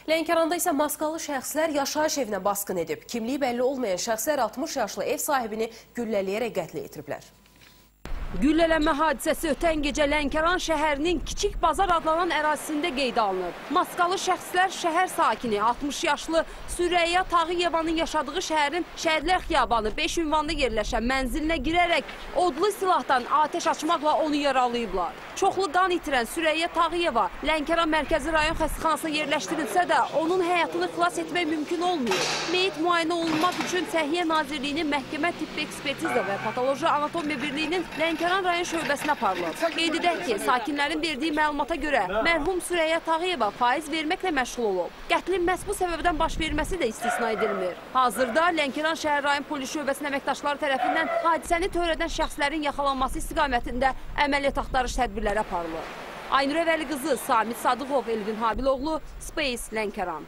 Lənkəranda isə maskalı şəxslər yaşayış evinə basqın edib. Kimliyi bəlli olmayan şəxslər 60 yaşlı ev sahibini güllələyərək qətlə yetiriblər. Güllələnmə hadisəsi ötən gecə Lənkəran şəhərinin Kiçik Bazar adlanan ərazisində qeydə alınıb. Maskalı şəxslər şəhər sakini 60 yaşlı Süreyya Tağıyevanın yaşadığı şəhərin Şəhidlər Xiyabanı 5 ünvanlı yerləşən mənzilinə girərək odlu silahdan atəş açmaqla onu yaralayıblar. Çoxlu qan itirən Süreyya Tağıyeva Lənkəran Mərkəzi Rayon Xəstəxanasına yerləşdirilsə də onun həyatını xilas etmək mümkün olmuyor. Meyit müayinə olunmaq üçün Səhiyyə Nazirliyinin Məhkəmə Tibbi Ekspertiza və Patoloji Anatomiya Birliyinin Lənkəran rayon şöbəsinə aparılıb. Qeyd edək ki, sakinlərin verdiyi məlumata görə mərhum Süreyya Tağıyeva faiz verməklə məşğul olub. Qətlin məhz bu səbəbdən baş verməsi də istisna edilmir. Hazırda Lənkəran şəhər rayon polis şöbəsinin əməkdaşları tərəfindən hadisəni törədən şəxslərin yaxalanması istiqamətində əməliyyat axtarış tədbirləri aparılır. Aynur Əvəli qızı Samit Sadıqov, Elvin Habiloğlu, Space, Lənkəran.